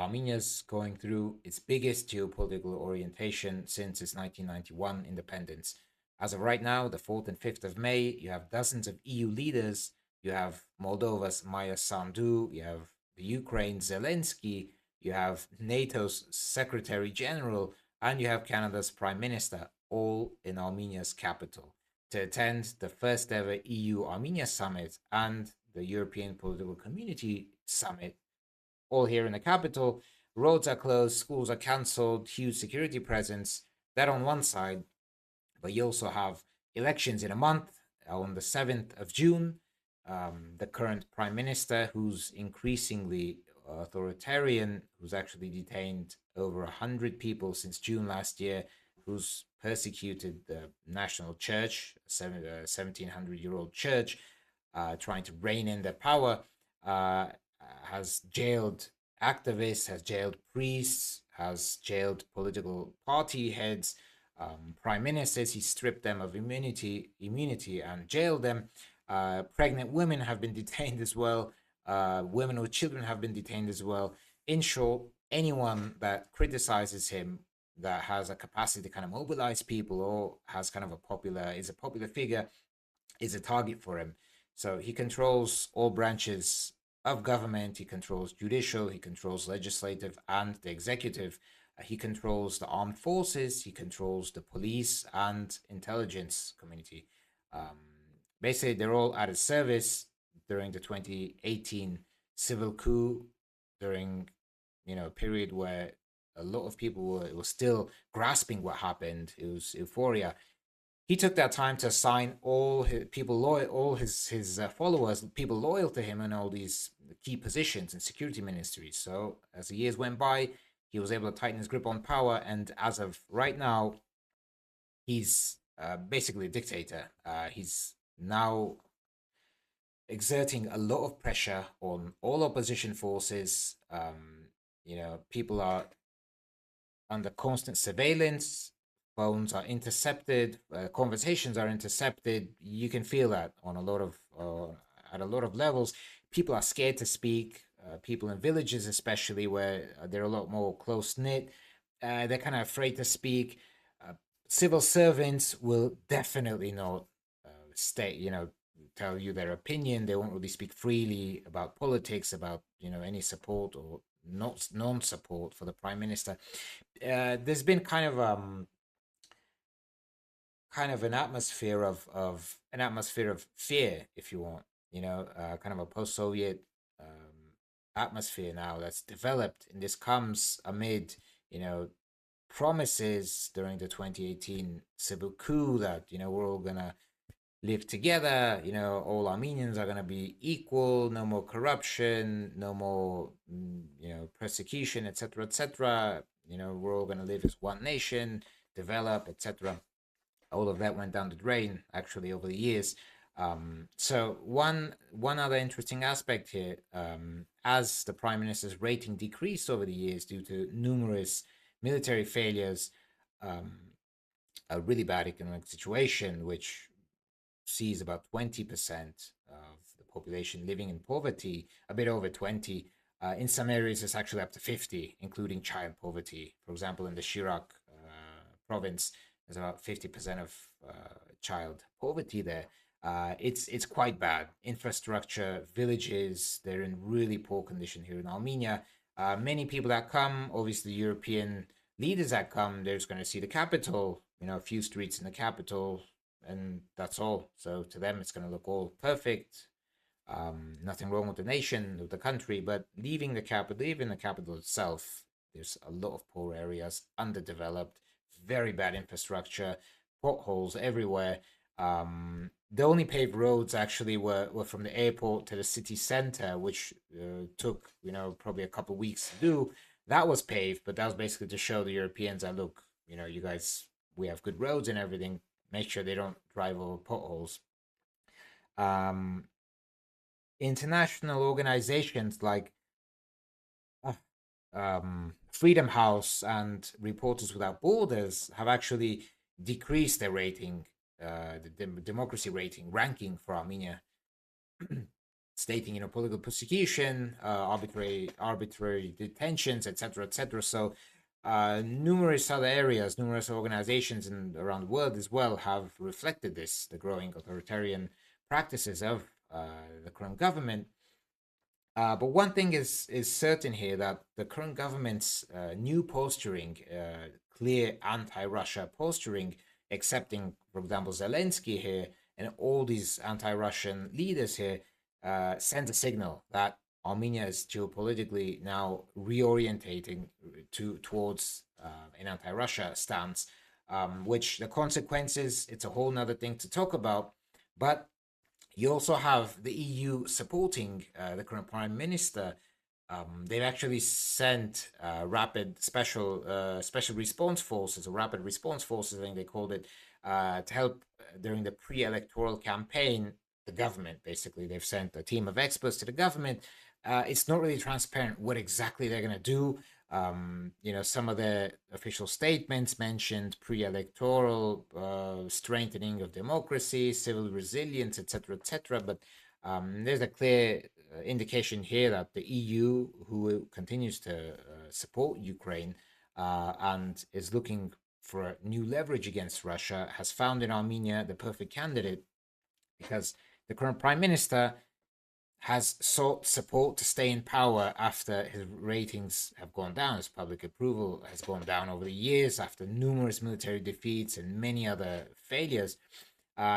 Armenia's going through its biggest geopolitical orientation since its 1991 independence. As of right now, the 4th and 5th of May, you have dozens of EU leaders. You have Moldova's Maia Sandu, you have the Ukraine's Zelensky, you have NATO's Secretary-General, and you have Canada's Prime Minister, all in Armenia's capital, to attend the first ever EU-Armenia Summit and the European Political Community Summit, all here in the capital. Roads are closed, schools are cancelled, huge security presence. That on one side, but you also have elections in a month on the 7th of June. The current prime minister, who's increasingly authoritarian, who's actually detained over 100 people since June last year, who's persecuted the national church, a 1700-year-old church, trying to rein in their power, has jailed activists, has jailed priests, has jailed political party heads, prime ministers. He stripped them of immunity and jailed them. Pregnant women have been detained as well. Women with children have been detained as well. In short, anyone that criticizes him, that has a capacity to kind of mobilize people or has kind of is a popular figure, is a target for him. So he controls all branches of government. He controls judicial, he controls legislative and the executive. He controls the armed forces, he controls the police and intelligence community. Basically, they're all at his service during the 2018 civil coup, during a period where a lot of people were still grasping what happened. It was euphoria. He took that time to assign all his people loyal, all his followers, people loyal to him, in all these key positions in security ministries. So as the years went by, he was able to tighten his grip on power, and as of right now, he's basically a dictator. He's now exerting a lot of pressure on all opposition forces. People are under constant surveillance. Phones are intercepted, conversations are intercepted. You can feel that on at a lot of levels. People are scared to speak. People in villages, especially, where they're a lot more close knit, they're kind of afraid to speak. Civil servants will definitely not tell you their opinion. They won't really speak freely about politics, about any support or not non-support for the prime minister. There's been kind of an atmosphere of fear, if you want, kind of a post-Soviet atmosphere now that's developed, and this comes amid promises during the 2018 civil coup that we're all gonna live together, all Armenians are gonna be equal, no more corruption, no more persecution, etc., etc. We're all gonna live as one nation, develop, etc. All of that went down the drain actually over the years. So one other interesting aspect here, as the prime minister's rating decreased over the years due to numerous military failures, a really bad economic situation, which sees about 20% of the population living in poverty, a bit over 20. In some areas, it's actually up to 50, including child poverty. For example, in the Shirak province, there's about 50% of child poverty there. It's quite bad. Infrastructure, villages, they're in really poor condition here in Armenia. Many people that come, obviously European leaders that come, they're just going to see the capital, a few streets in the capital, and that's all. So to them, it's going to look all perfect. Nothing wrong with the nation, with the country, but leaving the capital itself, there's a lot of poor areas, underdeveloped, very bad infrastructure, potholes everywhere. The only paved roads actually were from the airport to the city center, which took probably a couple of weeks to do. That was paved, but that was basically to show the Europeans that, look, you guys, we have good roads and everything. Make sure they don't drive over potholes. International organizations like Freedom House and Reporters Without Borders have actually decreased their rating, the democracy ranking for Armenia. stating, political persecution, arbitrary detentions, etc., etc. So numerous other areas, numerous organizations around the world as well have reflected this, the growing authoritarian practices of the current government. But one thing is certain here, that the current government's new posturing, clear anti-Russia posturing, accepting, for example, Zelensky here and all these anti-Russian leaders here, send a signal that Armenia is geopolitically now reorientating towards an anti-Russia stance, which the consequences, it's a whole nother thing to talk about. But you also have the EU supporting the current prime minister. They've actually sent rapid special response forces, or rapid response forces, I think they called it, to help during the pre-electoral campaign. The government, basically, they've sent a team of experts to the government. It's not really transparent what exactly they're going to do. Some of the official statements mentioned pre-electoral strengthening of democracy, civil resilience, etc., etc. But there's a clear indication here that the EU, who continues to support Ukraine and is looking for a new leverage against Russia, has found in Armenia the perfect candidate, because the current prime minister has sought support to stay in power after his ratings have gone down, his public approval has gone down over the years after numerous military defeats and many other failures.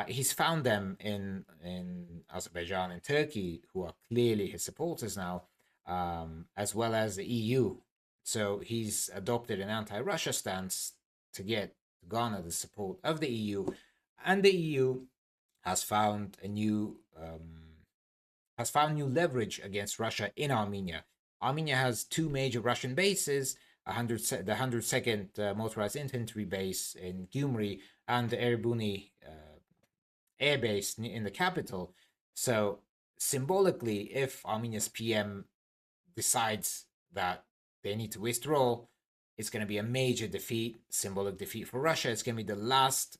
He's found them in Azerbaijan and Turkey, who are clearly his supporters now, as well as the EU. So he's adopted an anti-Russia stance to garner the support of the EU, and the EU has found new leverage against Russia in Armenia. Armenia has two major Russian bases: the 102nd Motorized Infantry Base in Gyumri and the Erebuni air base in the capital. So symbolically, if Armenia's PM decides that they need to withdraw, it's going to be a major defeat, symbolic defeat for Russia. It's going to be the last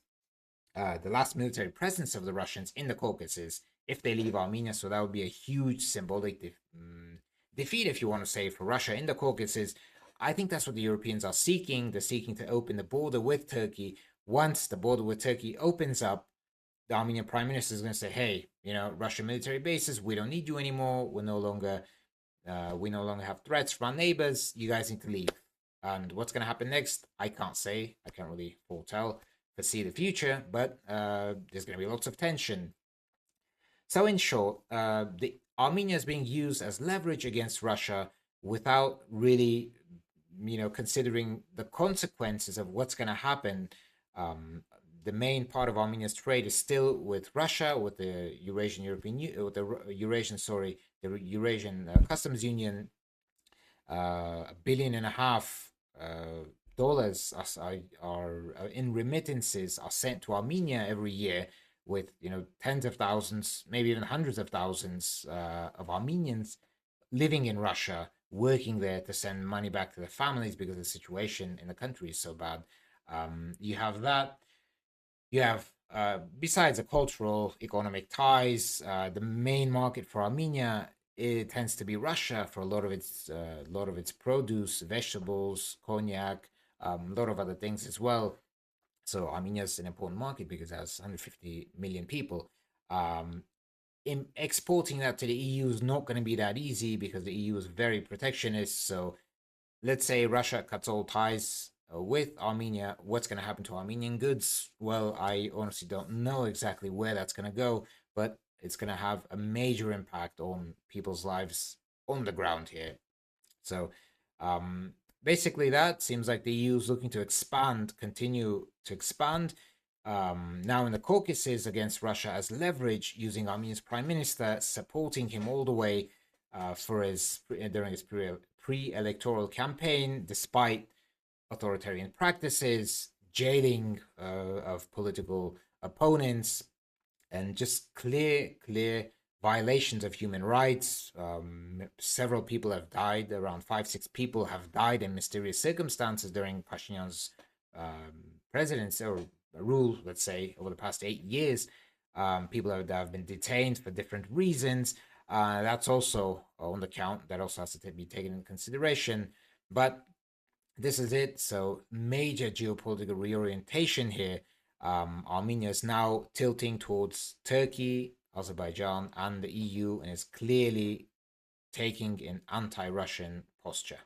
military presence of the Russians in the Caucasus if they leave Armenia. So that would be a huge symbolic defeat, if you want to say, for Russia in the Caucasus. I think that's what the Europeans are seeking. They're seeking to open the border with Turkey. Once the border with Turkey opens up, the Armenian prime minister is going to say, hey, Russian military bases, we don't need you anymore. We no longer have threats from our neighbors. You guys need to leave. And what's going to happen next, I can't say. I can't really foresee the future, but there's going to be lots of tension. So in short, the Armenia is being used as leverage against Russia without really, considering the consequences of what's going to happen. The main part of Armenia's trade is still with Russia, with the Eurasian Customs Union. $1.5 billion dollars are in remittances are sent to Armenia every year, with tens of thousands, maybe even hundreds of thousands of Armenians living in Russia, working there to send money back to their families because the situation in the country is so bad. You have that. You have, besides the cultural, economic ties, the main market for Armenia, it tends to be Russia for a lot of its produce, vegetables, cognac, a lot of other things as well. So Armenia is an important market because it has 150 million people. In exporting that to the EU is not going to be that easy because the EU is very protectionist. So let's say Russia cuts all ties with Armenia. What's going to happen to Armenian goods? Well, I honestly don't know exactly where that's going to go, but it's going to have a major impact on people's lives on the ground here. So basically, that seems like the EU is looking to continue to expand. Now in the Caucasus against Russia as leverage, using Armenia's prime minister, supporting him all the way during his pre-electoral campaign, despite authoritarian practices, jailing of political opponents, and just clear violations of human rights. Several people have died. Around 5-6 people have died in mysterious circumstances during Pashinyan's presidency or rule, let's say, over the past 8 years. People that have been detained for different reasons. That's also on the count. That also has to be taken into consideration. But this is it. So major geopolitical reorientation here. Armenia is now tilting towards Turkey, Azerbaijan, and the EU, and is clearly taking an anti-Russian posture.